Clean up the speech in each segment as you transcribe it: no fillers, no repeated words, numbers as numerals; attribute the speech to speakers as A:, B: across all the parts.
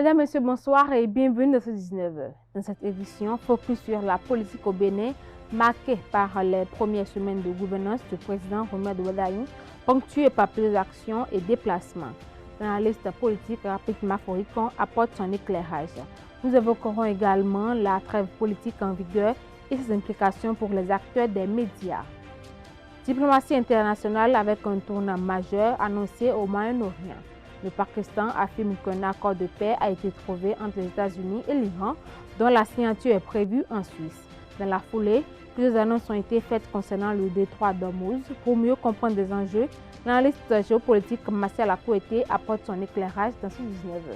A: Mesdames, Messieurs, bonsoir et bienvenue dans ce 19h. Dans cette édition, focus sur la politique au Bénin, marquée par les premières semaines de gouvernance du président Romuald Wadaye, ponctuée par plusieurs actions et déplacements. L'analyste politique Rapik Maforikan apporte son éclairage. Nous évoquerons également la trêve politique en vigueur et ses implications pour les acteurs des médias. Diplomatie internationale avec un tournant majeur annoncé au Moyen-Orient. Le Pakistan affirme qu'un accord de paix a été trouvé entre les États-Unis et l'Iran, dont la signature est prévue en Suisse. Dans la foulée, plusieurs annonces ont été faites concernant le détroit d'Ormuz. Pour mieux comprendre les enjeux, l'analyste géopolitique Martial Akouete apporte son éclairage dans ce 19h.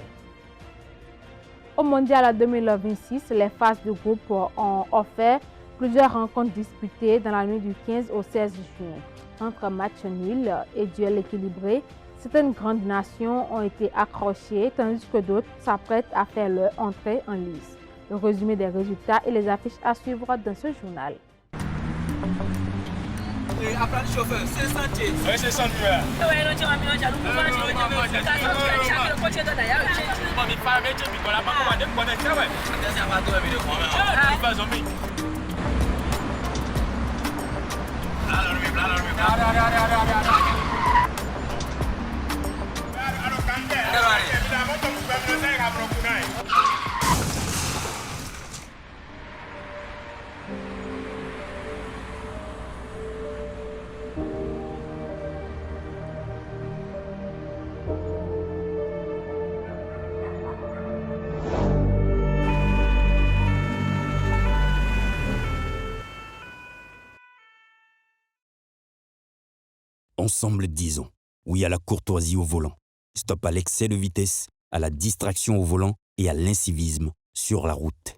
A: Au Mondial 2026, les phases de groupe ont offert plusieurs rencontres disputées dans la nuit du 15 au 16 juin. Entre matchs nuls et duels équilibrés, certaines grandes nations ont été accrochées, tandis que d'autres s'apprêtent à faire leur entrée en lice. Le résumé des résultats et les affiches à suivre dans ce journal.
B: Apprendre chauffeur, c'est sentier.
C: Oui, c'est sentier.
D: Ensemble, disons oui à la courtoisie au volant. Stop à l'excès de vitesse, à la distraction au volant et à l'incivisme sur la route.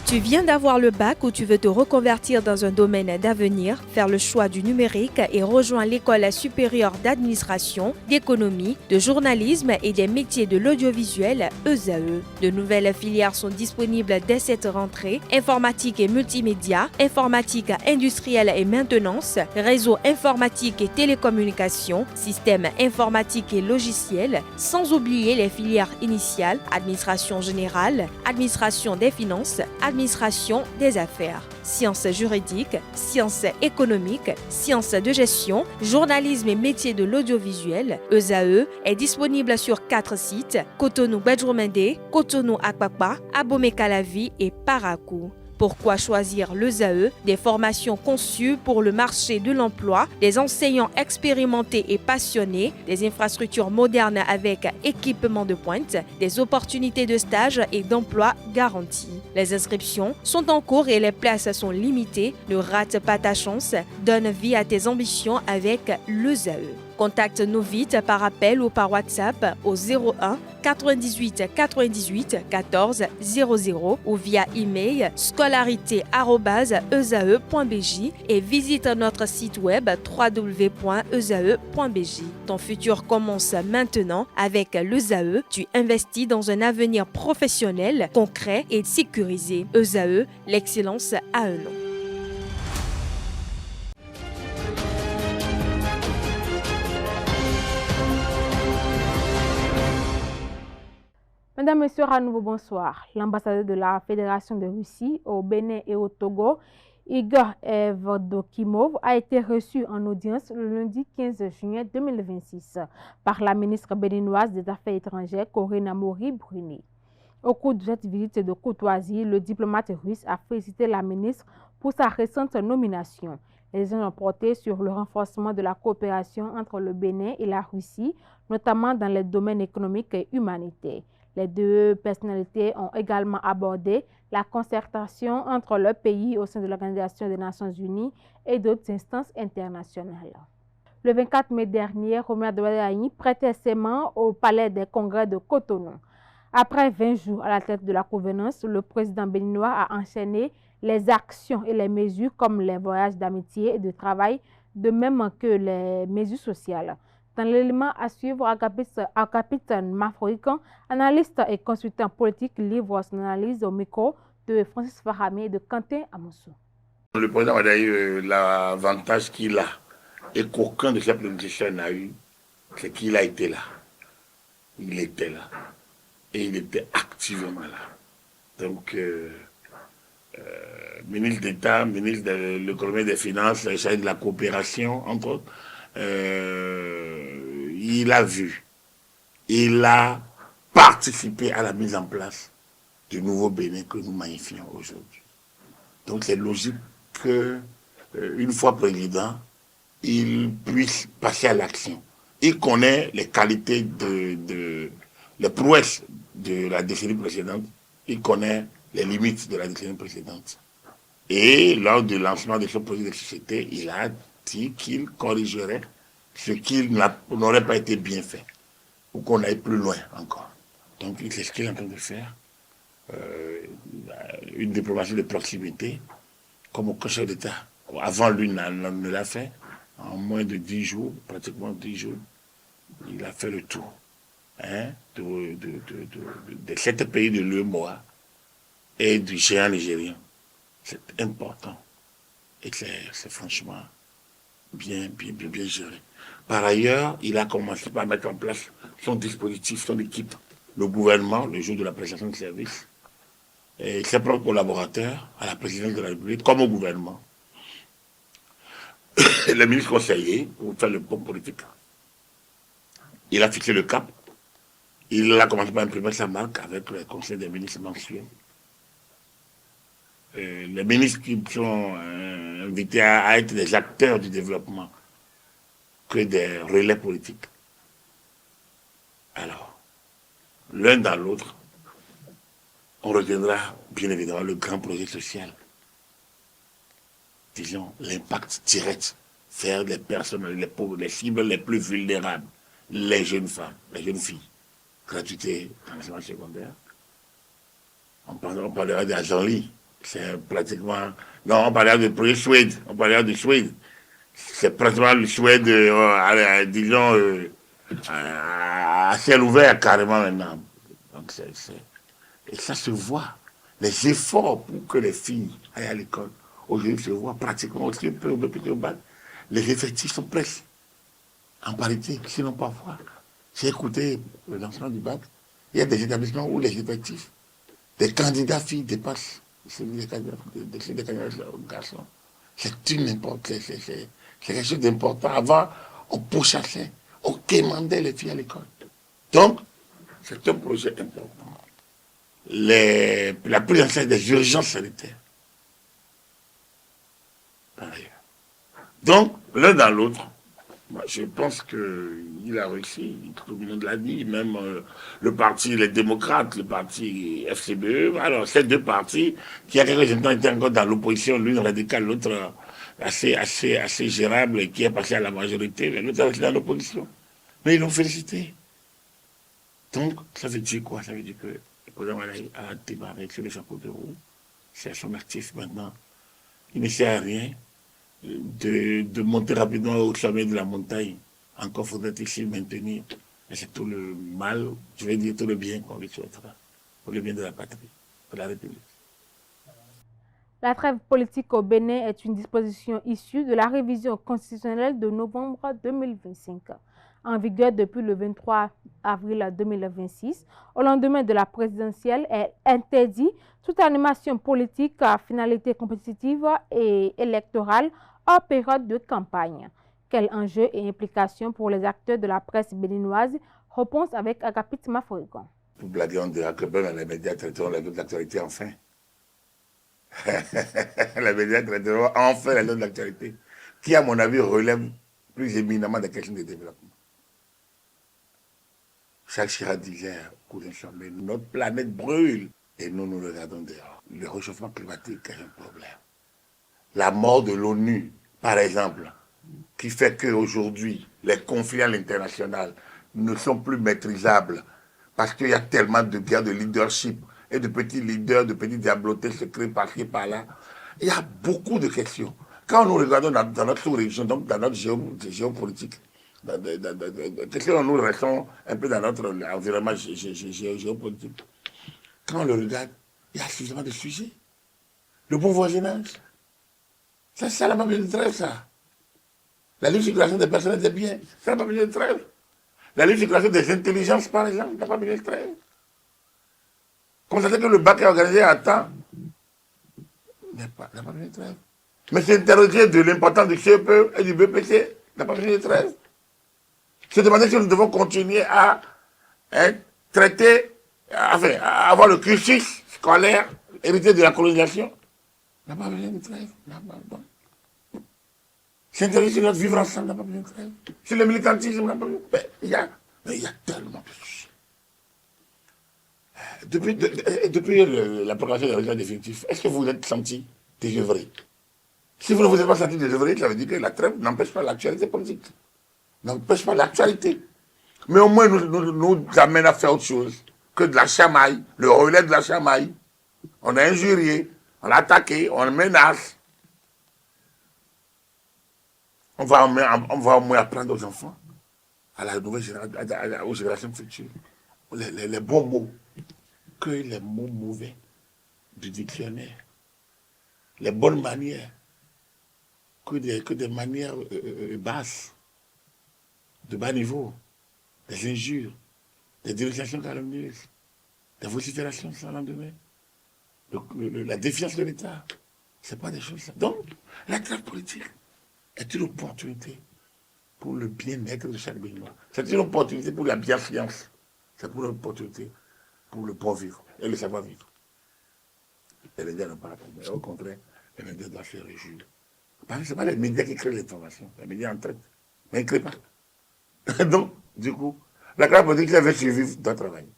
E: Tu viens d'avoir le bac ou tu veux te reconvertir dans un domaine d'avenir, faire le choix du numérique et rejoindre l'école supérieure d'administration, d'économie, de journalisme et des métiers de l'audiovisuel ESAE. De nouvelles filières sont disponibles dès cette rentrée: informatique et multimédia, informatique industrielle et maintenance, réseau informatique et télécommunications, système informatique et logiciel, sans oublier les filières initiales: administration générale, administration des finances, administration des affaires, sciences juridiques, sciences économiques, sciences de gestion, journalisme et métiers de l'audiovisuel. ESAE est disponible sur 4 sites: Cotonou-Badjoumendé, Cotonou-Akpakpa, Abomey-Calavi et Parakou. Pourquoi choisir l'ESAE? Des formations conçues pour le marché de l'emploi, des enseignants expérimentés et passionnés, des infrastructures modernes avec équipement de pointe, des opportunités de stage et d'emploi garanties. Les inscriptions sont en cours et les places sont limitées. Ne rate pas ta chance. Donne vie à tes ambitions avec l'ESAE. Contacte-nous vite par appel ou par WhatsApp au 01 98 98 14 00 ou via email scolarité@esae.bj et visite notre site web www.esae.bj. Ton futur commence maintenant avec l'ESAE. Tu investis dans un avenir professionnel, concret et sécurisé. ESAE, l'excellence à un nom.
A: Mesdames, Messieurs, à nouveau bonsoir. L'ambassadeur de la Fédération de Russie au Bénin et au Togo, Igor Evdokimov, a été reçu en audience le lundi 15 juin 2026 par la ministre béninoise des Affaires étrangères, Corinne Amaury-Brunet. Au cours de cette visite de courtoisie, le diplomate russe a félicité la ministre pour sa récente nomination. Les échanges ont porté sur le renforcement de la coopération entre le Bénin et la Russie, notamment dans les domaines économiques et humanitaires. Les deux personnalités ont également abordé la concertation entre leurs pays au sein de l'Organisation des Nations Unies et d'autres instances internationales. Le 24 mai dernier, Romuald Wadaye prêtait serment au Palais des Congrès de Cotonou. Après 20 jours à la tête de la gouvernance, le président béninois a enchaîné les actions et les mesures comme les voyages d'amitié et de travail, de même que les mesures sociales. Dans l'élément à suivre, Agapit Maforikan, analyste et consultant politique, livre son analyse au micro de Francis Fahami et de Quentin Amoussou.
C: Le président Wadaye, l'avantage qu'il a et qu'aucun de ses politiciens n'a eu, c'est qu'il a été là. il était là. Et il était activement là. Donc, ministre d'État, ministre de l'économie et des finances, chargé de la coopération, entre autres, il a vu, il a participé à la mise en place du nouveau Bénin que nous magnifions aujourd'hui. Donc c'est logique que, une fois président, il puisse passer à l'action. Il connaît les qualités les prouesses de la décennie précédente, il connaît les limites de la décennie précédente. Et lors du lancement de ce projet de société, il a dit qu'il corrigerait ce qui n'aurait pas été bien fait, ou qu'on aille plus loin encore. Donc c'est ce qu'il est en train de faire. Une diplomatie de proximité, comme aucun chef d'État. Avant lui ne l'a fait, en moins de 10 jours, pratiquement 10 jours, il a fait le tour de 7 pays de l'UEMOA et du géant nigérien. C'est important et c'est franchement bien géré. Par ailleurs, il a commencé par mettre en place son dispositif, son équipe, le gouvernement, le jour de la prestation de service, et ses propres collaborateurs à la présidence de la République, comme au gouvernement. Les ministres conseillers, pour faire le pont politique. Il a fixé le cap. Il a commencé par imprimer sa marque avec le conseil des ministres mensuels. Les ministres qui sont invités à être des acteurs du développement que des relais politiques. Alors, l'un dans l'autre, on retiendra bien évidemment le grand projet social. Disons, l'impact direct, faire des personnes, les pauvres, les cibles les plus vulnérables, les jeunes femmes, les jeunes filles. Gratuité dans l'enseignement secondaire. On parlera d'Agent-Lit. C'est pratiquement... Non, on parlera de projet Suède. On parlera de Suède. C'est pratiquement le Suède, disons, à ciel ouvert carrément maintenant. Donc et ça se voit. Les efforts pour que les filles aillent à l'école, aujourd'hui se voient pratiquement aussi un peu au bac. Les effectifs sont presque en parité, sinon parfois. J'ai écouté le lancement du bac. Il y a des établissements où les effectifs des candidats filles dépassent celui des candidats garçons. C'est quelque chose d'important. Avant, on pourchassait, on quémandait les filles à l'école. Donc, c'est un projet important. La prise en charge des urgences sanitaires. Par ailleurs. Donc, l'un dans l'autre, je pense qu'il a réussi, tout le monde l'a dit, même le parti, les démocrates, le parti FCBE, alors ces deux partis qui à quelques instants étaient encore dans l'opposition, l'une radicale, l'autre assez gérable, et qui est passé à la majorité, mais l'autre est dans l'opposition. Mais ils l'ont félicité. Donc, ça veut dire quoi? Ça veut dire que le président a démarré sur les chapeaux de roue, c'est à son actif maintenant. Il ne sert à rien de monter rapidement au sommet de la montagne. Encore faudrait-il s'y maintenir. Et c'est tout le mal, je vais dire tout le bien qu'on lui souhaitera, pour le bien de la patrie, de la République.
A: La trêve politique au Bénin est une disposition issue de la révision constitutionnelle de novembre 2025. En vigueur depuis le 23 avril 2026, au lendemain de la présidentielle, elle interdit toute animation politique à finalité compétitive et électorale hors période de campagne. Quels enjeux et implications pour les acteurs de la presse béninoise? Réponse avec Agapit Maforigon.
C: Pour blaguer, on dira que les médias traiteront la de l'actualité enfin. Les médias traiteront enfin la de l'actualité, qui à mon avis relève plus éminemment des questions de développement. Jacques Chirac disait au cours d'un sommet, notre planète brûle et nous regardons dehors. Le réchauffement climatique est un problème. La mort de l'ONU, par exemple, qui fait qu'aujourd'hui, les conflits à l'international ne sont plus maîtrisables parce qu'il y a tellement de guerres de leadership et de petits leaders, de petits diablotés secrets par-ci, par-là. Il y a beaucoup de questions. Quand nous regardons dans notre sous-région, donc dans notre géopolitique, question nous restons un peu dans notre environnement géopolitique. Quand on le regarde, il y a suffisamment de sujets. Le bon voisinage, ça n'a pas besoin de trêve, ça. La libre circulation des personnes et des biens, ça n'a pas besoin de trêve. La libre circulation des intelligences, par exemple, n'a pas besoin de trêve. Constater que le bac est organisé à temps, n'a pas besoin de trêve. Mais s'interroger de l'importance du CEPE et du BPC, n'a pas besoin de trêve. Se demander si nous devons continuer à traiter, enfin, à avoir le cursus scolaire hérité de la colonisation, n'a pas besoin de trêve. S'interroger sur notre vivre ensemble, n'a pas besoin de trêve. Sur le militantisme, n'a pas besoin de trêve. Il y a tellement de choses. Depuis la proclamation des résultats définitifs, est-ce que vous vous êtes senti désœuvré? Si vous ne vous êtes pas senti désœuvré, ça veut dire que la trêve n'empêche pas l'actualité politique. N'empêche pas l'actualité. Mais au moins nous amène à faire autre chose que de la chamaille, le relais de la chamaille. On a injurié, on a attaqué, on menace. On va au moins apprendre aux enfants, à la nouvelle génération, aux générations futures, les bons mots, que les mots mauvais du dictionnaire, les bonnes manières, que des manières basses, de bas niveau, des injures, des dénonciations calomnieuses, des vociférations sans lendemain, la défiance de l'État. Ce n'est pas des choses. Donc, la classe politique est une opportunité pour le bien-être de chaque Béninois. C'est une opportunité pour la bienfaisance. C'est pour une opportunité pour le bon vivre et le savoir-vivre. Les médias n'ont pas la problème. Au contraire, les médias doivent se réjouir. Parce que ce n'est pas les médias qui créent l'information. Les médias en traitent. Mais ils ne créent pas. Donc, du coup, la classe politique qui avait survivre doit travailler.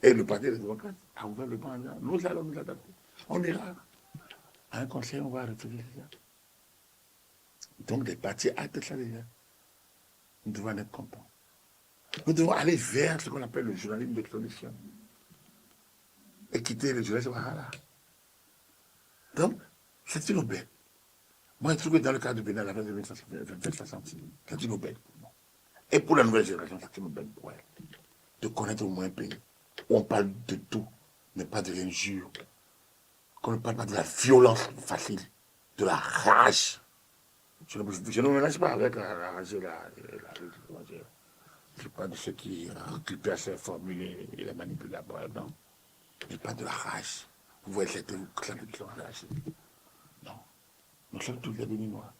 C: Et le Parti des démocrates a ouvert le banc en disant, nous allons nous adapter. On est rare. À un conseil, on va réfléchir ça. Donc, les partis actent ça déjà. Nous devons en être contents. Nous devons aller vers ce qu'on appelle le journalisme de solution. Et quitter le journalisme. Voilà. Donc, c'est une aubaine. Moi, je trouve que dans le cadre de Bénin, la fin de 2060, c'est une aubaine pour moi. Et pour la nouvelle génération, c'est une aubaine pour elle. De connaître au moins un pays où on parle de tout, mais pas de l'injure. Qu'on ne parle pas de la violence facile, de la rage. Je ne me mélange pas avec la rage et je ne pas de ceux qui récupèrent ces formules et les manipulent d'abord. Non. Je pas de la rage. Vous voyez certains qui sont enragés. Non. Nous sommes tous des Béninois.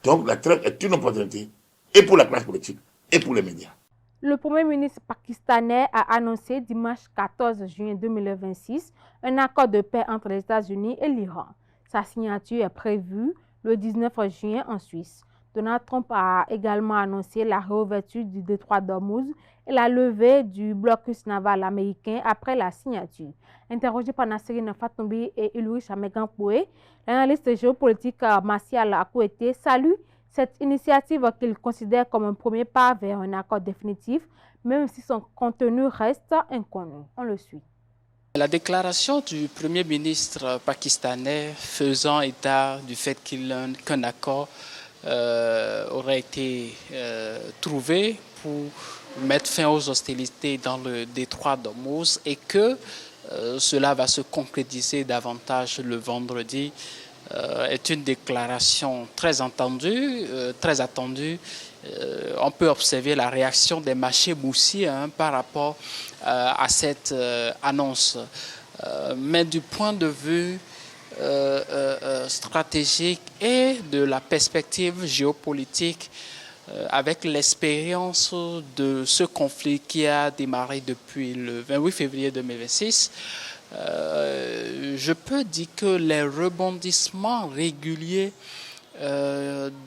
C: Donc la traite est une opportunité et pour la classe politique et pour les médias.
A: Le Premier ministre pakistanais a annoncé dimanche 14 juin 2026 un accord de paix entre les États-Unis et l'Iran. Sa signature est prévue le 19 juin en Suisse. Donald Trump a également annoncé la réouverture du détroit d'Ormuz et la levée du blocus naval américain après la signature. Interrogé par Nassirine Fatombi et Ulrich Amegampoué, l'analyste géopolitique Martial Akouete salue cette initiative qu'il considère comme un premier pas vers un accord définitif, même si son contenu reste inconnu. On le suit.
F: La déclaration du Premier ministre pakistanais faisant état du fait qu'un accord aurait été trouvé pour mettre fin aux hostilités dans le détroit d'Ormuz et que cela va se concrétiser davantage le vendredi est une déclaration très attendue. On peut observer la réaction des marchés boursiers par rapport à cette annonce. Mais du point de vue stratégique et de la perspective géopolitique, avec l'expérience de ce conflit qui a démarré depuis le 28 février 2026, je peux dire que les rebondissements réguliers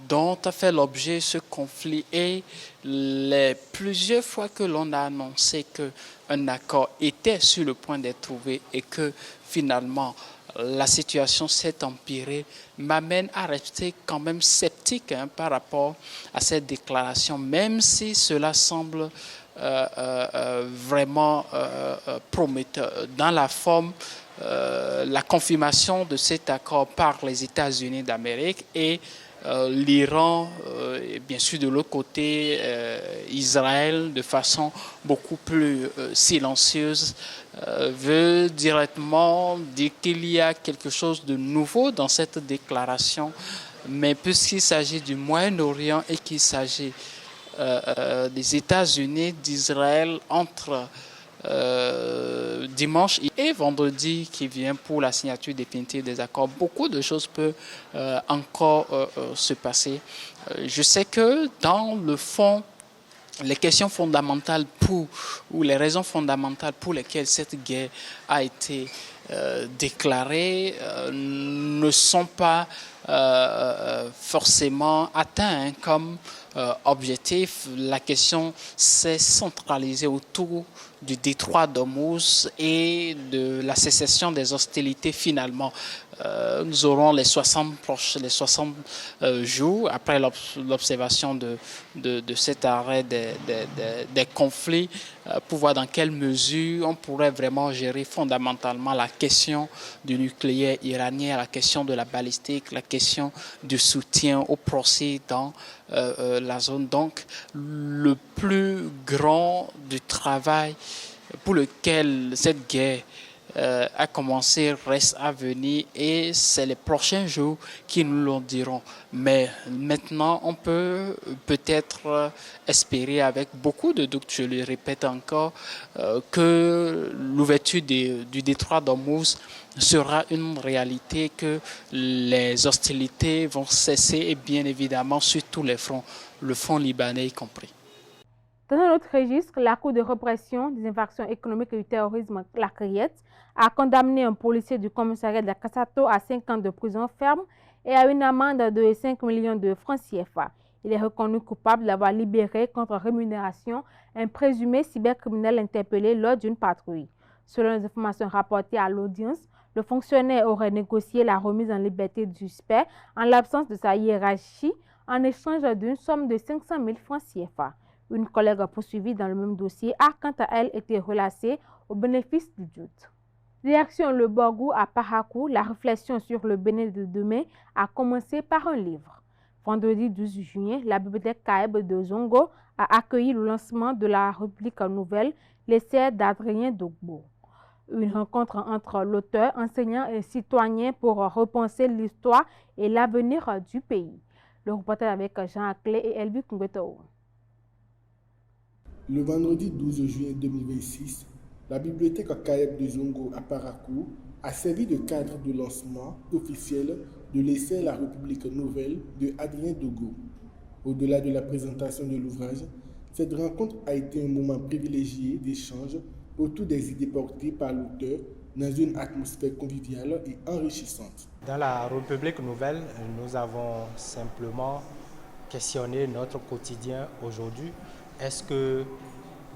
F: dont a fait l'objet ce conflit et les plusieurs fois que l'on a annoncé qu'un accord était sur le point d'être trouvé et que finalement la situation s'est empirée, m'amène à rester quand même sceptique par rapport à cette déclaration, même si cela semble vraiment prometteur. Dans la forme, la confirmation de cet accord par les États-Unis d'Amérique et l'Iran, et bien sûr de l'autre côté, Israël, de façon beaucoup plus silencieuse, veut directement dire qu'il y a quelque chose de nouveau dans cette déclaration. Mais puisqu'il s'agit du Moyen-Orient et qu'il s'agit des États-Unis, d'Israël entre dimanche et vendredi qui vient pour la signature définitive des accords. Beaucoup de choses peuvent encore se passer. Je sais que dans le fond, les questions fondamentales ou les raisons fondamentales pour lesquelles cette guerre a été déclarée ne sont pas forcément atteints comme objectif. La question s'est centralisée autour du détroit d'Ormuz et de la cessation des hostilités finalement. Nous aurons les 60 jours après l'observation de cet arrêt des conflits pour voir dans quelle mesure on pourrait vraiment gérer fondamentalement la question du nucléaire iranien, la question de la balistique, la question du soutien au procès dans la zone. Donc, le plus grand du travail pour lequel cette guerre a commencé reste à venir et c'est les prochains jours qui nous le diront. Mais maintenant, on peut peut-être espérer avec beaucoup de doutes, je le répète encore, que l'ouverture du détroit d'Ormuz sera une réalité, que les hostilités vont cesser et bien évidemment sur tous les fronts, le front libanais y compris.
A: Dans un autre registre, la Cour de répression des infractions économiques et du terrorisme, la CRIET, a condamné un policier du commissariat de Kassato à 5 ans de prison ferme et à une amende de 5 millions de francs CFA. Il est reconnu coupable d'avoir libéré contre rémunération un présumé cybercriminel interpellé lors d'une patrouille. Selon les informations rapportées à l'audience, le fonctionnaire aurait négocié la remise en liberté du suspect en l'absence de sa hiérarchie en échange d'une somme de 500 000 francs CFA. Une collègue poursuivie dans le même dossier a quant à elle été relâchée au bénéfice du doute. Direction Le Borgou à Parakou, la réflexion sur le Bénin de demain a commencé par un livre. Vendredi 12 juin, la bibliothèque Kaeb de Zongo a accueilli le lancement de la République nouvelle, l'essai d'Adrien Dogbo. Une rencontre entre l'auteur, enseignant et citoyen pour repenser l'histoire et l'avenir du pays. Le reportage avec Jean Aclé et Elvi Kungeto.
G: Le vendredi 12 juillet 2026, la bibliothèque Kaeb de Zongo à Parakou a servi de cadre de lancement officiel de l'essai La République nouvelle de Adrien Dogo. Au-delà de la présentation de l'ouvrage, cette rencontre a été un moment privilégié d'échange autour des idées portées par l'auteur dans une atmosphère conviviale et enrichissante.
H: Dans la République nouvelle, nous avons simplement questionné notre quotidien aujourd'hui. Est-ce que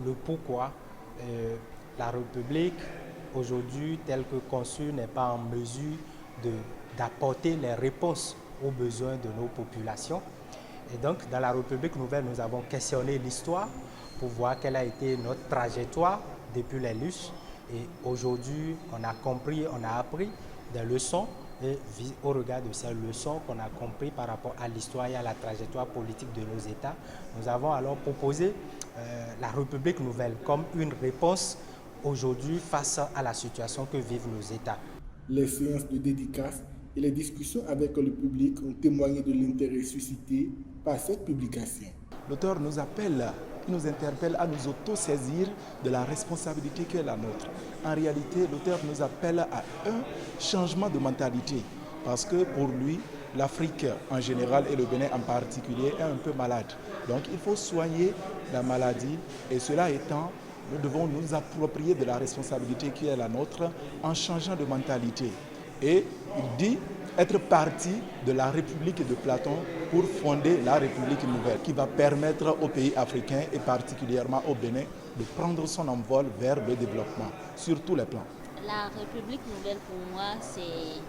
H: le pourquoi la République aujourd'hui telle que conçue n'est pas en mesure d'apporter les réponses aux besoins de nos populations? Et donc dans la République nouvelle, nous avons questionné l'histoire pour voir quelle a été notre trajectoire depuis les lustres. Et aujourd'hui, on a compris, on a appris des leçons. Et au regard de ces leçons qu'on a compris par rapport à l'histoire et à la trajectoire politique de nos États, nous avons alors proposé la République nouvelle comme une réponse aujourd'hui face à la situation que vivent nos États.
G: Les séances de dédicaces et les discussions avec le public ont témoigné de l'intérêt suscité par cette publication.
I: L'auteur nous appelle, nous interpelle à nous auto-saisir de la responsabilité qui est la nôtre. En réalité, l'auteur nous appelle à un changement de mentalité parce que pour lui, l'Afrique en général et le Bénin en particulier est un peu malade. Donc il faut soigner la maladie et cela étant, nous devons nous approprier de la responsabilité qui est la nôtre en changeant de mentalité. Et il dit être parti de la République de Platon pour fonder la République nouvelle qui va permettre aux pays africains et particulièrement au Bénin de prendre son envol vers le développement sur tous les plans.
J: La République nouvelle pour moi c'est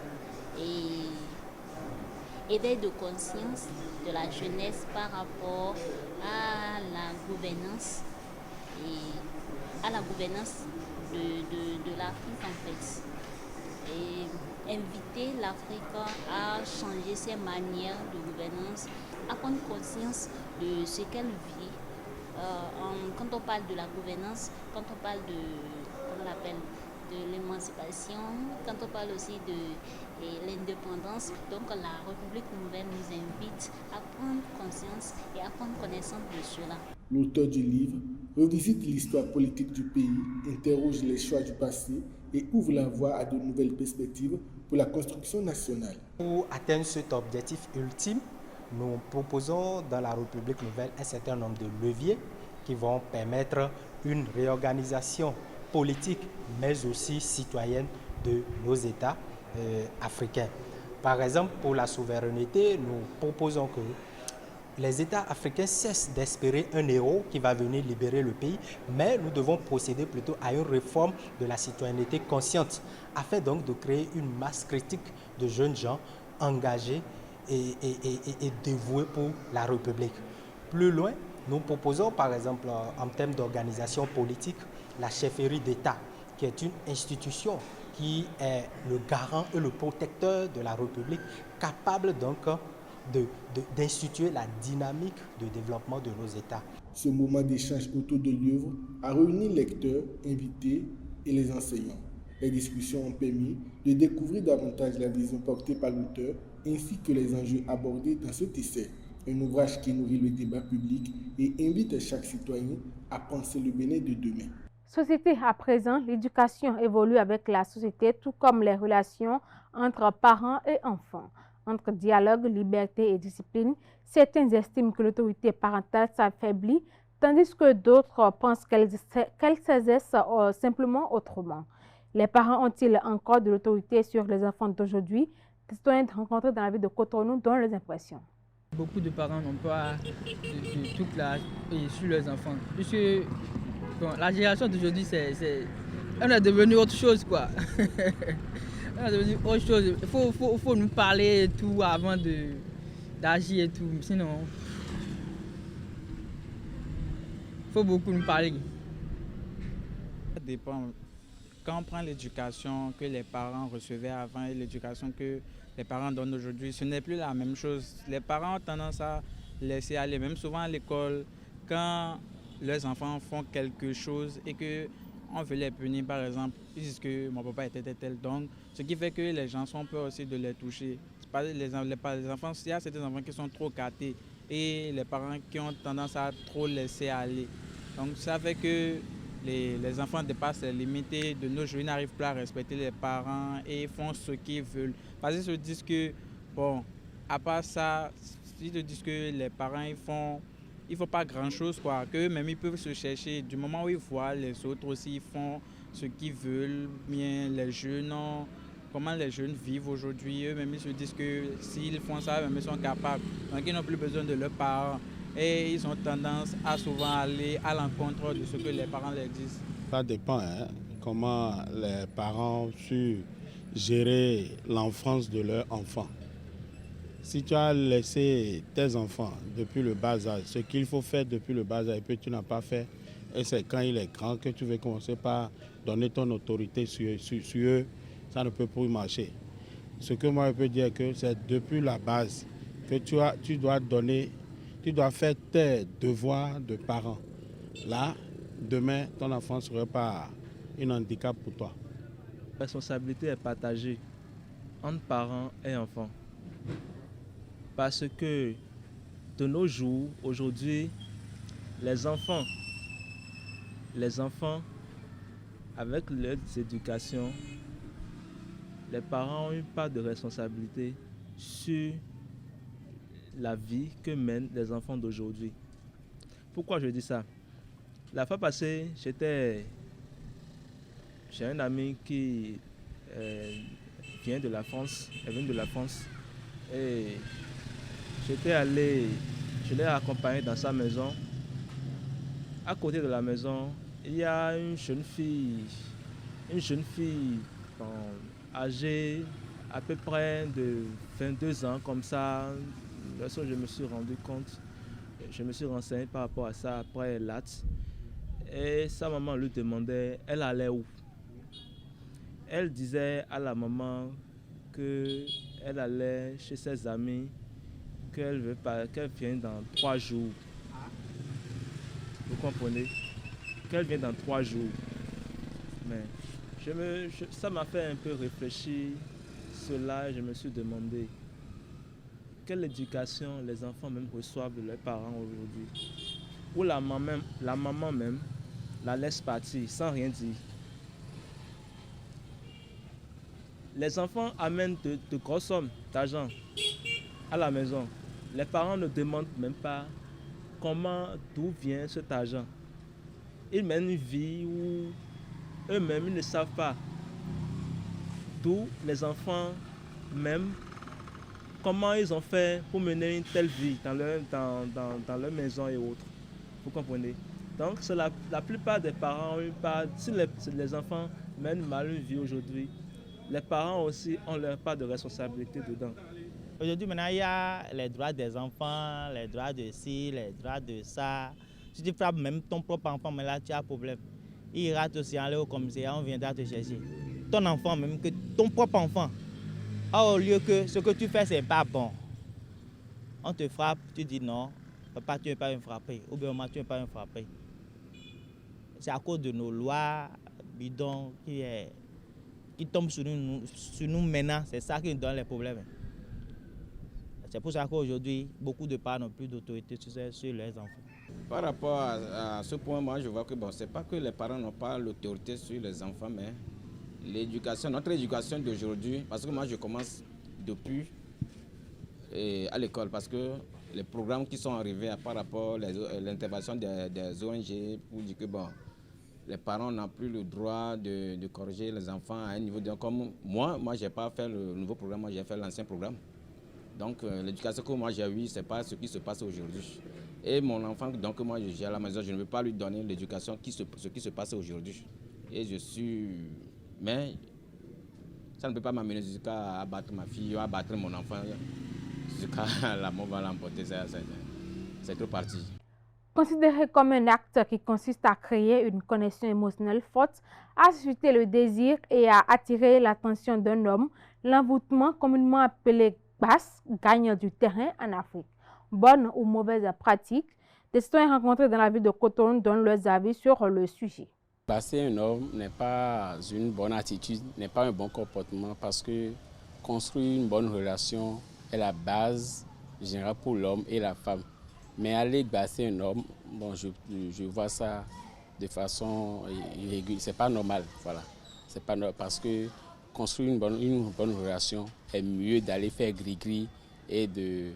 J: éveil de conscience de la jeunesse par rapport à la gouvernance et à la gouvernance de l'Afrique en fait. Et inviter l'Afrique à changer ses manières de gouvernance, à prendre conscience de ce qu'elle vit. Quand on parle de la gouvernance, quand on parle de l'émancipation, quand on parle aussi et l'indépendance. Donc la République nouvelle nous invite à prendre conscience et à prendre connaissance de cela.
G: L'auteur du livre revisite l'histoire politique du pays, interroge les choix du passé et ouvre la voie à de nouvelles perspectives pour la construction nationale.
H: Pour atteindre cet objectif ultime, nous proposons dans la République nouvelle un certain nombre de leviers qui vont permettre une réorganisation politique, mais aussi citoyenne de nos États africains. Par exemple, pour la souveraineté, nous proposons que les États africains cessent d'espérer un héros qui va venir libérer le pays, mais nous devons procéder plutôt à une réforme de la citoyenneté consciente, afin donc de créer une masse critique de jeunes gens engagés et dévoués pour la République. Plus loin, nous proposons par exemple en termes d'organisation politique la chefferie d'État, qui est une institution qui est le garant et le protecteur de la République, capable donc d'instituer la dynamique de développement de nos États.
G: Ce moment d'échange autour de l'œuvre a réuni lecteurs, invités et les enseignants. Les discussions ont permis de découvrir davantage la vision portée par l'auteur ainsi que les enjeux abordés dans cet essai. Un ouvrage qui nourrit le débat public et invite chaque citoyen à penser le Bénin de demain.
A: Société à présent, l'éducation évolue avec la société, tout comme les relations entre parents et enfants. Entre dialogue, liberté et discipline, certains estiment que l'autorité parentale s'affaiblit, tandis que d'autres pensent qu'elle s'exerce simplement autrement. Les parents ont-ils encore de l'autorité sur les enfants d'aujourd'hui? Des citoyens rencontrés dans la ville de Cotonou donnent leurs impressions.
K: Beaucoup de parents n'ont pas de toute la sur leurs enfants. Puisque bon, la génération d'aujourd'hui, on est devenu autre chose, quoi. On est devenu autre chose. Il faut nous parler et tout avant d'agir et tout. Sinon, il faut beaucoup nous parler.
L: Ça dépend. Quand on prend l'éducation que les parents recevaient avant et l'éducation que les parents donnent aujourd'hui, ce n'est plus la même chose. Les parents ont tendance à laisser aller, même souvent à l'école, quand leurs enfants font quelque chose et qu'on veut les punir, par exemple, ils disent que mon papa était tel. Donc, ce qui fait que les gens sont peur aussi de les toucher. Les enfants, il y a certains enfants qui sont trop gâtés et les parents qui ont tendance à trop laisser aller. Donc, ça fait que les enfants dépassent les limites de nos jours, ils n'arrivent plus à respecter les parents et font ce qu'ils veulent. Parce qu'ils se disent que, bon, à part ça, ils se disent que les parents, ils font pas grand-chose, quoi. Qu'eux-mêmes, ils peuvent se chercher. Du moment où ils voient les autres aussi, ils font ce qu'ils veulent. Bien, les jeunes, comment les jeunes vivent aujourd'hui, eux-mêmes, ils se disent que s'ils font ça, eux-mêmes, ils sont capables. Donc, ils n'ont plus besoin de leurs parents. Et ils ont tendance à souvent aller à l'encontre de ce que les parents leur disent.
M: Ça dépend, comment les parents ont su gérer l'enfance de leurs enfants. Si tu as laissé tes enfants depuis le bas âge, ce qu'il faut faire depuis le bas âge et que tu n'as pas fait, et c'est quand il est grand que tu veux commencer par donner ton autorité sur eux, ça ne peut plus marcher. Ce que moi je peux dire, que c'est depuis la base que tu dois faire tes devoirs de parent. Là, demain, ton enfant ne serait pas un handicap pour toi.
N: La responsabilité est partagée entre parents et enfants. Parce que de nos jours, aujourd'hui, les enfants, avec leur éducation, les parents ont une part de responsabilité sur la vie que mènent les enfants d'aujourd'hui. Pourquoi je dis ça? La fois passée, j'étais chez un ami qui vient de la France, elle vient de la France, et je l'ai accompagné dans sa maison. À côté de la maison, il y a une jeune fille âgée à peu près de 22 ans, comme ça. Lorsque je me suis rendu compte, je me suis renseigné par rapport à ça après l'acte. Et sa maman lui demandait, elle allait où? Elle disait à la maman qu'elle allait chez ses amis, qu'elle vient dans 3 jours. Vous comprenez? Qu'elle vient dans 3 jours. Mais ça m'a fait un peu réfléchir cela, je me suis demandé quelle éducation les enfants même reçoivent de leurs parents aujourd'hui. Ou la maman même la laisse partir sans rien dire. Les enfants amènent de grosses sommes d'argent à la maison. Les parents ne demandent même pas d'où vient cet argent. Ils mènent une vie où eux-mêmes ils ne savent pas. D'où les enfants même, comment ils ont fait pour mener une telle vie dans leur maison et autres. Vous comprenez? Donc c'est la plupart des parents ont une part, si les enfants mènent mal une vie aujourd'hui, les parents aussi ont leur part de responsabilité dedans.
O: Aujourd'hui, maintenant, il y a les droits des enfants, les droits de ci, les droits de ça. Si tu frappes même ton propre enfant, mais là, tu as un problème. Il rate aussi aller au commissariat, on viendra te chercher. Ton enfant, même que ton propre enfant. Or, au lieu que ce que tu fais, c'est pas bon. On te frappe, tu dis non, papa, tu ne veux pas me frapper. Ou bien maman, tu ne veux pas me frapper. C'est à cause de nos lois bidons qui tombent sur nous maintenant. C'est ça qui nous donne les problèmes. C'est pour ça qu'aujourd'hui, beaucoup de parents n'ont plus d'autorité sur leurs enfants.
P: Par rapport à ce point, moi, je vois que bon, ce n'est pas que les parents n'ont pas l'autorité sur les enfants, mais l'éducation, notre éducation d'aujourd'hui, parce que moi, je commence depuis à l'école, parce que les programmes qui sont arrivés par rapport à l'intervention des ONG pour dire que bon, les parents n'ont plus le droit de corriger les enfants à un niveau de... Comme moi je n'ai pas fait le nouveau programme, moi j'ai fait l'ancien programme. Donc l'éducation que moi j'ai eue, ce n'est pas ce qui se passe aujourd'hui. Et mon enfant, donc moi j'ai à la maison, je ne veux pas lui donner l'éducation ce qui se passe aujourd'hui. Et je suis... Mais ça ne peut pas m'amener jusqu'à abattre ma fille ou abattre mon enfant. Jusqu'à la mort va l'emporter, c'est trop parti.
A: Considéré comme un acte qui consiste à créer une connexion émotionnelle forte, à susciter le désir et à attirer l'attention d'un homme, l'envoûtement, communément appelé basse, gagne du terrain en Afrique. Bonne ou mauvaise pratique, des citoyens rencontrés dans la ville de Cotonou donnent leurs avis sur le sujet.
Q: Basser un homme n'est pas une bonne attitude, n'est pas un bon comportement parce que construire une bonne relation est la base générale pour l'homme et la femme. Mais aller basser un homme, bon, je vois ça de façon irrégulière. C'est pas normal, voilà. C'est pas normal parce que construire une bonne relation est mieux d'aller faire gris-gris et de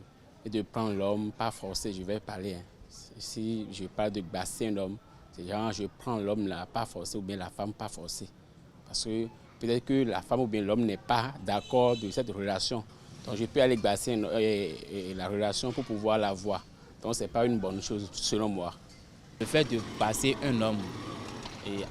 Q: prendre l'homme, pas forcer, je vais parler. Hein. Si je parle de basser un homme, c'est genre je prends l'homme là, pas forcer, ou bien la femme pas forcer. Parce que peut-être que la femme ou bien l'homme n'est pas d'accord de cette relation. Donc je peux aller basser la relation pour pouvoir la voir. Donc ce n'est pas une bonne chose selon moi.
R: Le fait de passer un homme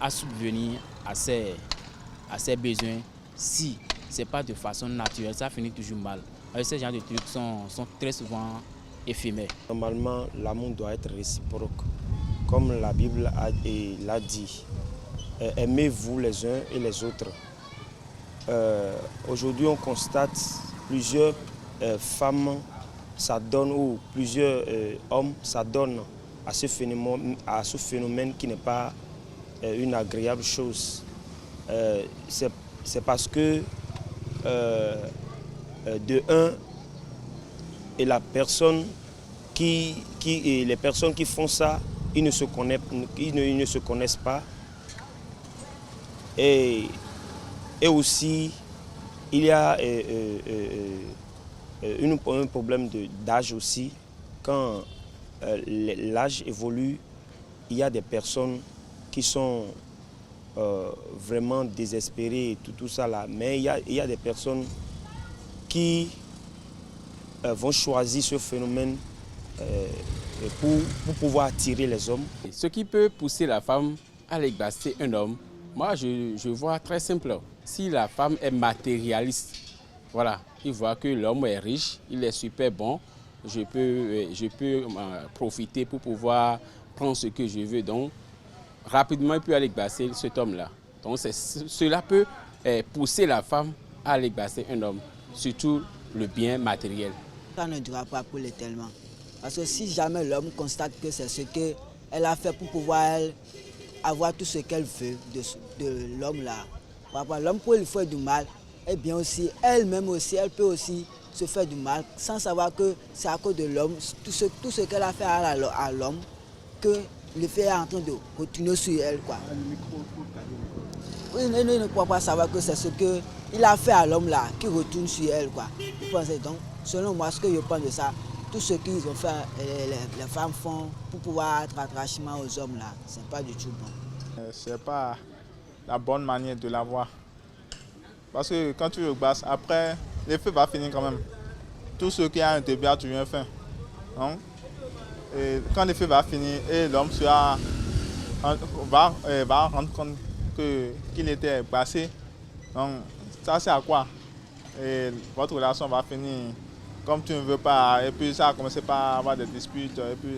R: à subvenir à ses besoins, si ce n'est pas de façon naturelle, ça finit toujours mal. Ces genres de trucs sont très souvent éphémères.
S: Normalement, l'amour doit être réciproque. Comme la Bible l'a dit, aimez-vous les uns et les autres. Aujourd'hui, on constate plusieurs femmes s'adonnent ou plusieurs hommes s'adonnent à ce phénomène qui n'est pas une agréable chose. C'est parce que de un, et la personne les personnes qui font ça, ils ne se connaissent pas. Et aussi, il y a un problème d'âge aussi. Quand l'âge évolue, il y a des personnes qui sont vraiment désespérées et tout ça là. Mais il y a des personnes qui vont choisir ce phénomène pour pouvoir attirer les hommes.
Q: Ce qui peut pousser la femme à aller basser un homme, moi je vois très simple. Si la femme est matérialiste, voilà, il voit que l'homme est riche, il est super bon, je peux profiter pour pouvoir prendre ce que je veux. Donc rapidement, il peut aller basser cet homme-là. Donc cela peut pousser la femme à aller basser un homme, surtout le bien matériel.
T: Ça ne durera pas pour l'éternellement. Parce que si jamais l'homme constate que c'est ce qu'elle a fait pour pouvoir avoir tout ce qu'elle veut de l'homme là, l'homme peut lui faire du mal, eh bien aussi, elle-même aussi, elle peut aussi se faire du mal sans savoir que c'est à cause de l'homme, tout ce qu'elle a fait à l'homme, que l'effet est en train de retourner sur elle, quoi. Oui, elle ne peut pas savoir que c'est ce qu'il a fait à l'homme là qui retourne sur elle, quoi. Donc, selon moi, ce que je pense de ça, tout ce qu'ils ont fait, les femmes font pour pouvoir être attachement aux hommes là, c'est pas du tout bon.
M: C'est pas la bonne manière de la voir. Parce que quand tu le basses, après, l'effet va finir quand même. Tout ce qui a un début a toujours un fin. Donc, et quand l'effet va finir et l'homme va rendre compte qu'il était passé, donc ça c'est à quoi? Et votre relation va finir comme tu ne veux pas, et puis ça a commencé par avoir des disputes, et puis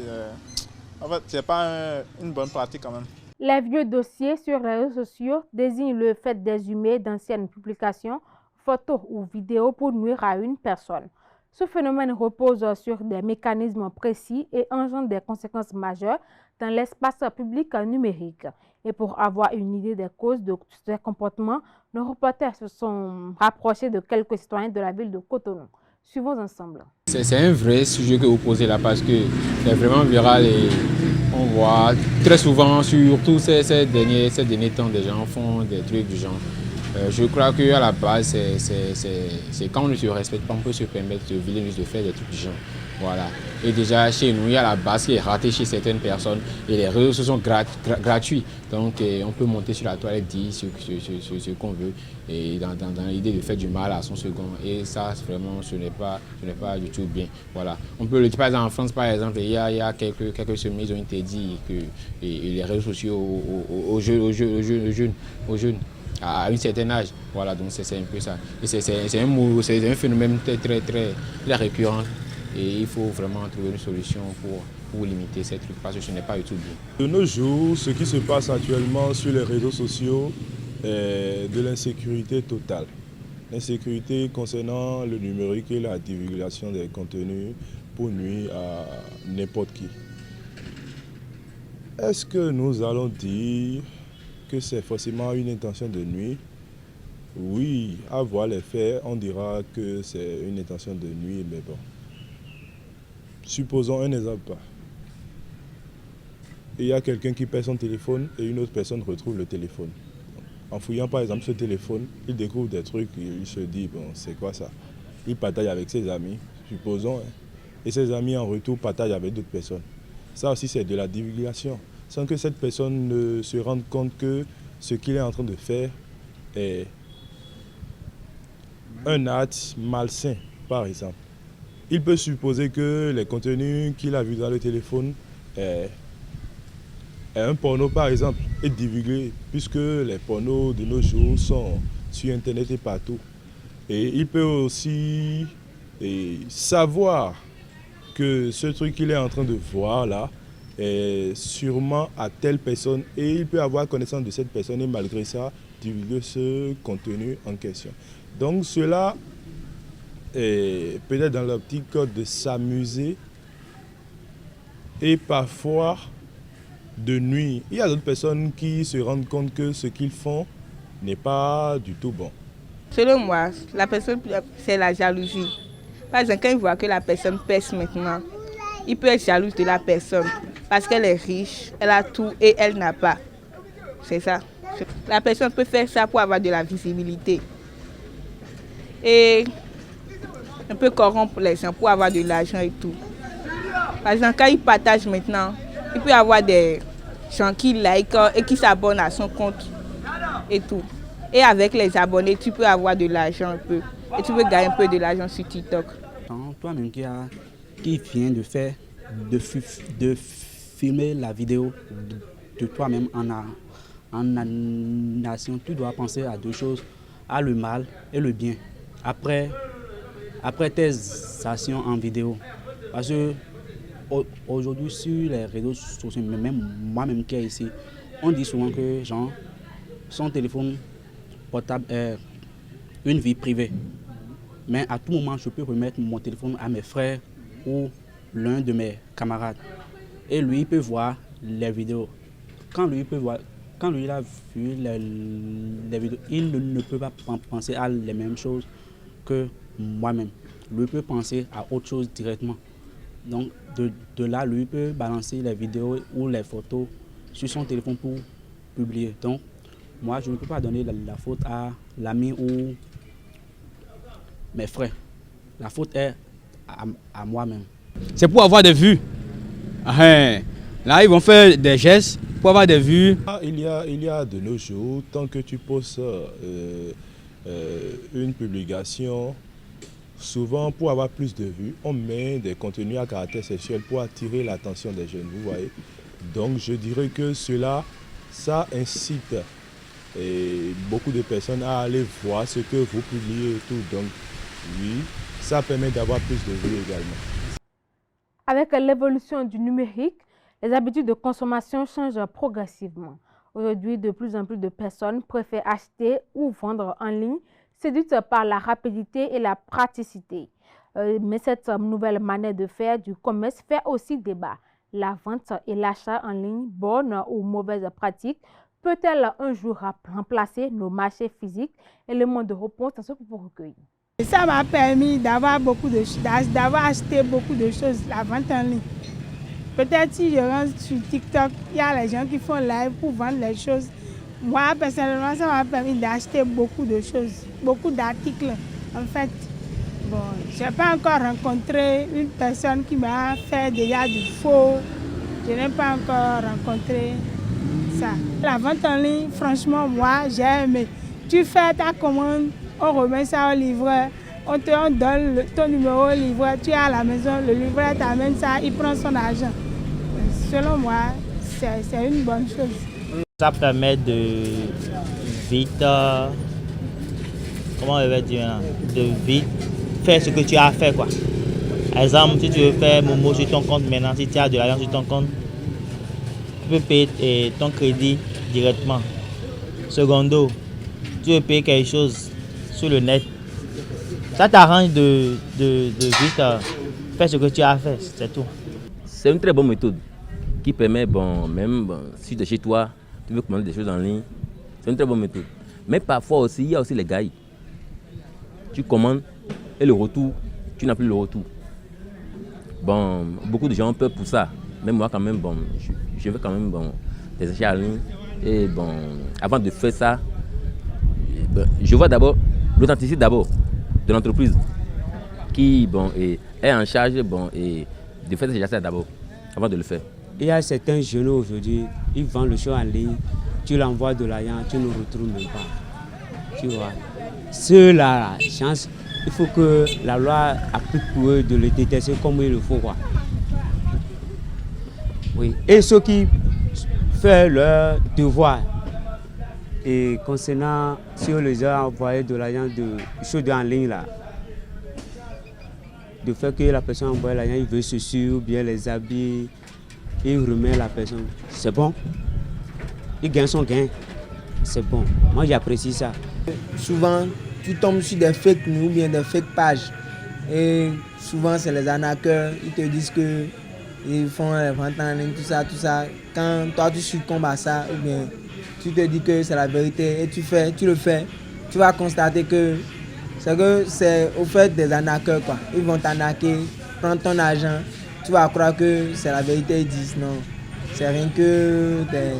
M: en fait c'est pas une bonne pratique quand même.
A: Les vieux dossiers sur les réseaux sociaux désignent le fait d'exhumer d'anciennes publications, photos ou vidéos pour nuire à une personne. Ce phénomène repose sur des mécanismes précis et engendre des conséquences majeures dans l'espace public numérique. Et pour avoir une idée des causes de ces comportements, nos reporters se sont rapprochés de quelques citoyens de la ville de Cotonou. Suivons ensemble.
Q: C'est un vrai sujet que vous posez là parce que c'est vraiment viral et on voit très souvent, surtout ces derniers temps, des gens font des trucs du genre. Je crois qu'à la base, c'est quand on ne se respecte pas, on peut se permettre de faire des trucs du genre. Voilà. Et déjà, chez nous, il y a la base qui est ratée chez certaines personnes et les réseaux sociaux sont gratuits. Donc, on peut monter sur la toilette, dire ce qu'on veut et dans l'idée de faire du mal à son second. Et ça, vraiment, ce n'est pas du tout bien. Voilà. On peut le dire, par exemple, en France, par exemple, il y a quelques semaines, ils ont interdit les réseaux sociaux aux jeunes. À un certain âge, voilà, donc c'est un peu ça. Et c'est un phénomène très récurrent et il faut vraiment trouver une solution pour limiter ces trucs parce que ce n'est pas du tout bien.
U: De nos jours, ce qui se passe actuellement sur les réseaux sociaux est de l'insécurité totale. L'insécurité concernant le numérique et la divulgation des contenus pour nuire à n'importe qui. Est-ce que nous allons dire que c'est forcément une intention de nuire? Oui, à voir les faits, on dira que c'est une intention de nuire, mais bon. Supposons un exemple. Il y a quelqu'un qui perd son téléphone et une autre personne retrouve le téléphone. En fouillant par exemple ce téléphone, il découvre des trucs et il se dit, bon, c'est quoi ça? Il partage avec ses amis, supposons, et ses amis en retour partagent avec d'autres personnes. Ça aussi c'est de la divulgation, sans que cette personne ne se rende compte que ce qu'il est en train de faire est un acte malsain, par exemple. Il peut supposer que les contenus qu'il a vus dans le téléphone est un porno, par exemple, est divulgué, puisque les pornos de nos jours sont sur Internet et partout. Et il peut aussi savoir que ce truc qu'il est en train de voir là est sûrement à telle personne et il peut avoir connaissance de cette personne et malgré ça divulguer ce contenu en question. Donc cela est peut-être dans l'optique de s'amuser et parfois de nuire. Il y a d'autres personnes qui se rendent compte que ce qu'ils font n'est pas du tout bon.
V: Selon moi, la personne, c'est la jalousie. Par exemple, quand il voit que la personne pèse maintenant, il peut être jaloux de la personne parce qu'elle est riche, elle a tout et elle n'a pas. C'est ça. La personne peut faire ça pour avoir de la visibilité. Et on peut corrompre les gens pour avoir de l'argent et tout. Par exemple, quand il partage maintenant, il peut y avoir des gens qui like et qui s'abonnent à son compte et tout. Et avec les abonnés, tu peux avoir de l'argent un peu. Et tu peux gagner un peu de l'argent sur TikTok.
W: Toi-même qui viens de filmer la vidéo de toi-même en animation, tu dois penser à deux choses, à le mal et le bien. Après tes actions en vidéo. Parce que aujourd'hui sur les réseaux sociaux, même moi-même qui est ici, on dit souvent que genre, son téléphone portable est une vie privée. Mais à tout moment, je peux remettre mon téléphone à mes frères ou l'un de mes camarades. Et lui, il peut voir les vidéos. Quand lui peut voir quand lui il a vu les vidéos, il ne peut pas penser à les mêmes choses que moi-même. Lui peut penser à autre chose directement. Donc de là, lui peut balancer les vidéos ou les photos sur son téléphone pour publier. Donc moi, je ne peux pas donner la faute à l'ami ou mes frères. La faute est à moi-même.
R: C'est pour avoir des vues. Là, ils vont faire des gestes pour avoir des vues.
U: Il y a de nos jours, tant que tu postes une publication, souvent pour avoir plus de vues, on met des contenus à caractère sexuel pour attirer l'attention des jeunes, vous voyez. Donc je dirais que ça incite beaucoup de personnes à aller voir ce que vous publiez et tout. Donc oui, ça permet d'avoir plus de vues également.
A: Avec l'évolution du numérique, les habitudes de consommation changent progressivement. Aujourd'hui, de plus en plus de personnes préfèrent acheter ou vendre en ligne, séduites par la rapidité et la praticité. Mais cette nouvelle manière de faire du commerce fait aussi débat. La vente et l'achat en ligne, bonne ou mauvaise pratique, peut-elle un jour remplacer nos marchés physiques? Élément de réponse dans ce propos recueilli.
V: Ça m'a permis d'avoir acheté beaucoup de choses, la vente en ligne. Peut-être si je rentre sur TikTok, il y a les gens qui font live pour vendre les choses. Moi, personnellement, ça m'a permis d'acheter beaucoup de choses, beaucoup d'articles. En fait, bon, je n'ai pas encore rencontré une personne qui m'a fait déjà du faux. Je n'ai pas encore rencontré ça. La vente en ligne, franchement, moi, j'ai aimé. Tu fais ta commande, on remet ça au livreur, on donne ton numéro au livreur, tu es à la maison, le livreur t'amène ça, il prend son argent. Selon moi, c'est une bonne chose.
O: Ça permet de vite, comment on va dire là, de vite faire ce que tu as à faire, quoi. Par exemple, si tu veux faire Momo sur ton compte maintenant, si tu as de l'argent sur ton compte, tu peux payer ton crédit directement. Secondo, tu veux payer quelque chose sur le net, ça t'arrange de vite faire ce que tu as à faire, c'est tout.
B: C'est une très bonne méthode qui permet, si tu es chez toi, tu veux commander des choses en ligne, c'est une très bonne méthode. Mais parfois aussi, il y a aussi les gailles. Tu commandes et le retour, tu n'as plus le retour. Bon, beaucoup de gens ont peur pour ça. Mais moi quand même, je fais quand même des achats en ligne. Et avant de faire ça, je vois d'abord l'authenticité de l'entreprise qui est en charge de faire ces achats d'abord, avant de le faire.
D: Il y a certains jeunes aujourd'hui, ils vendent le show en ligne, tu l'envoies de l'argent, tu ne retrouves même pas. Tu vois. Ceux-là, chance, il faut que la loi applique pour eux de le détester comme il le faut, quoi. Oui. Et ceux qui font leur devoir, et concernant si on les a envoyé de l'argent de choses en ligne là, de fait que la personne envoie l'argent, il veut ceci ou bien les habits, il remet la personne. C'est bon. Il gagne son gain. C'est bon. Moi j'apprécie ça.
T: Souvent, tu tombes sur des fake news ou bien des fake pages. Et souvent, c'est les arnaqueurs. Ils te disent que ils font les ventes en ligne, tout ça. Quand toi, tu succombes à ça, ou bien tu te dis que c'est la vérité et tu le fais, tu vas constater que c'est au fait des arnaqueurs, quoi. Ils vont t'arnaquer, prendre ton argent. Tu vas croire que c'est la vérité, ils disent non. C'est rien que des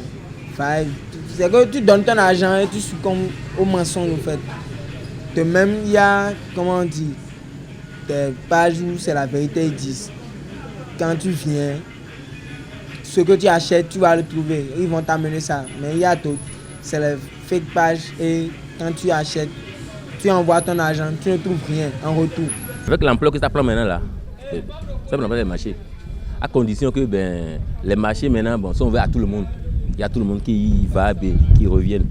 T: failles. C'est que tu donnes ton argent et tu succombes au mensonge, en fait. De même, il y a, comment on dit, des pages où c'est la vérité, ils disent. Quand tu viens, ce que tu achètes, tu vas le trouver. Ils vont t'amener ça. Mais il y a tout. C'est les fake pages et quand tu achètes, tu envoies ton argent, tu ne trouves rien en retour.
B: Avec l'ampleur que ça prend maintenant là, ça prend pas les marchés. À condition que les marchés maintenant sont ouverts à tout le monde. Il y a tout le monde qui y va, qui reviennent.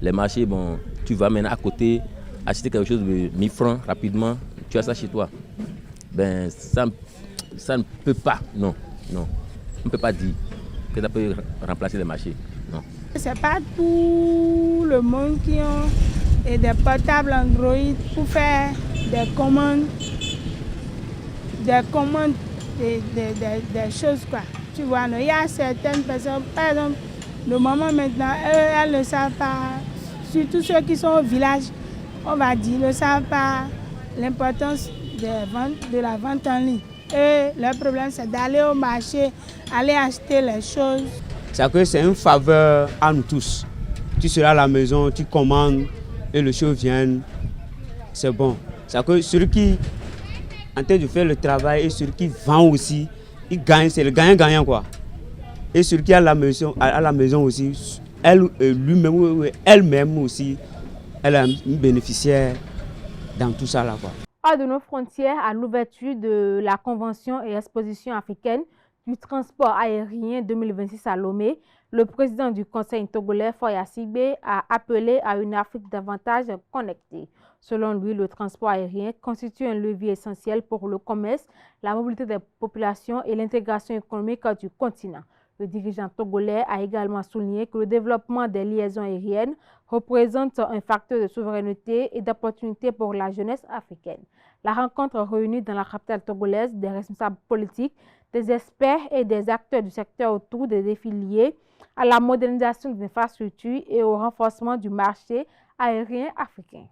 B: Les marchés, tu vas maintenant à côté, acheter quelque chose de 1000 francs rapidement, tu as ça chez toi. Ça ne peut pas, non. On ne peut pas dire que ça peut remplacer les marchés, non.
V: C'est pas tout le monde qui a des portables Android pour faire des commandes, des choses, quoi. Tu vois, il y a certaines personnes, par exemple,
C: nos mamans maintenant, elles ne savent pas, surtout ceux qui sont au village, on va dire, ne savent pas l'importance de la vente en ligne. Et leur problème, c'est d'aller au marché, aller acheter les choses.
D: C'est une faveur à nous tous. Tu seras à la maison, tu commandes et les choses viennent. C'est bon. C'est que celui qui en train de faire le travail et celui qui vend aussi, il gagne, c'est le gagnant-gagnant quoi. Et celui qui est à la maison aussi, elle-même aussi, elle est une bénéficiaire dans tout ça là quoi.
A: Hors de nos frontières, à l'ouverture de la Convention et exposition africaine du transport aérien 2026 à Lomé, le président du Conseil togolais, Foya Sigbe, a appelé à une Afrique davantage connectée. Selon lui, le transport aérien constitue un levier essentiel pour le commerce, la mobilité des populations et l'intégration économique du continent. Le dirigeant togolais a également souligné que le développement des liaisons aériennes représente un facteur de souveraineté et d'opportunité pour la jeunesse africaine. La rencontre réunit dans la capitale togolaise des responsables politiques, des experts et des acteurs du secteur autour des défis liés à la modernisation des infrastructures et au renforcement du marché aérien africain.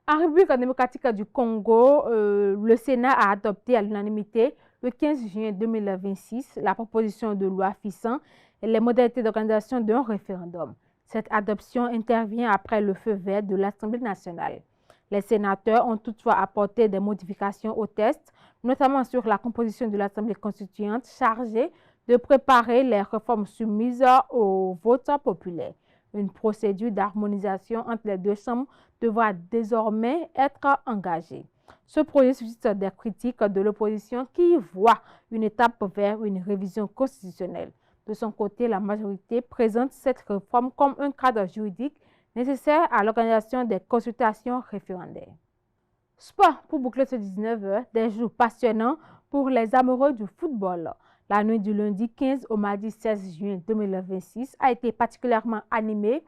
A: En République démocratique du Congo, le Sénat a adopté à l'unanimité le 15 juin 2026 la proposition de loi fixant les modalités d'organisation d'un référendum. Cette adoption intervient après le feu vert de l'Assemblée nationale. Les sénateurs ont toutefois apporté des modifications au texte, notamment sur la composition de l'Assemblée constituante chargée de préparer les réformes soumises au vote populaire. Une procédure d'harmonisation entre les deux chambres devra désormais être engagée. Ce projet suscite des critiques de l'opposition qui voit une étape vers une révision constitutionnelle. De son côté, la majorité présente cette réforme comme un cadre juridique nécessaire à l'organisation des consultations référendaires. Sport pour boucler ce 19h, des jours passionnants pour les amoureux du football. La nuit du lundi 15 au mardi 16 juin 2026 a été particulièrement animée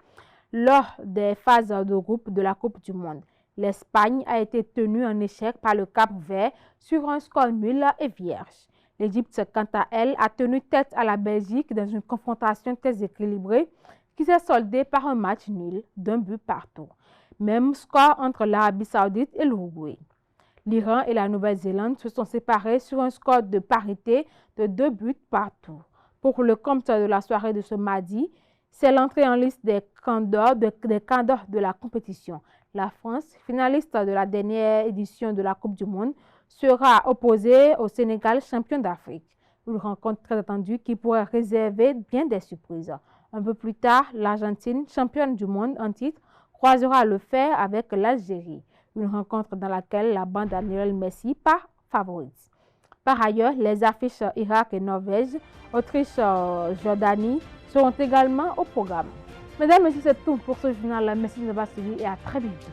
A: lors des phases de groupe de la Coupe du Monde. L'Espagne a été tenue en échec par le Cap-Vert sur un score nul et vierge. L'Égypte, quant à elle, a tenu tête à la Belgique dans une confrontation très équilibrée qui s'est soldée par un match nul d'un but partout. Même score entre l'Arabie Saoudite et l'Uruguay. L'Iran et la Nouvelle-Zélande se sont séparés sur un score de parité de 2 buts partout. Pour le compte de la soirée de ce mardi, c'est l'entrée en liste des candors de la compétition. La France, finaliste de la dernière édition de la Coupe du Monde, sera opposée au Sénégal, champion d'Afrique. Une rencontre très attendue qui pourrait réserver bien des surprises. Un peu plus tard, l'Argentine, championne du monde en titre, croisera le fer avec l'Algérie. Une rencontre dans laquelle la bande à Lionel Messi part favorite. Par ailleurs, les affiches Irak et Norvège, Autriche, Jordanie seront également au programme. Mesdames et messieurs, c'est tout pour ce journal. Merci de nous avoir suivis et à très bientôt.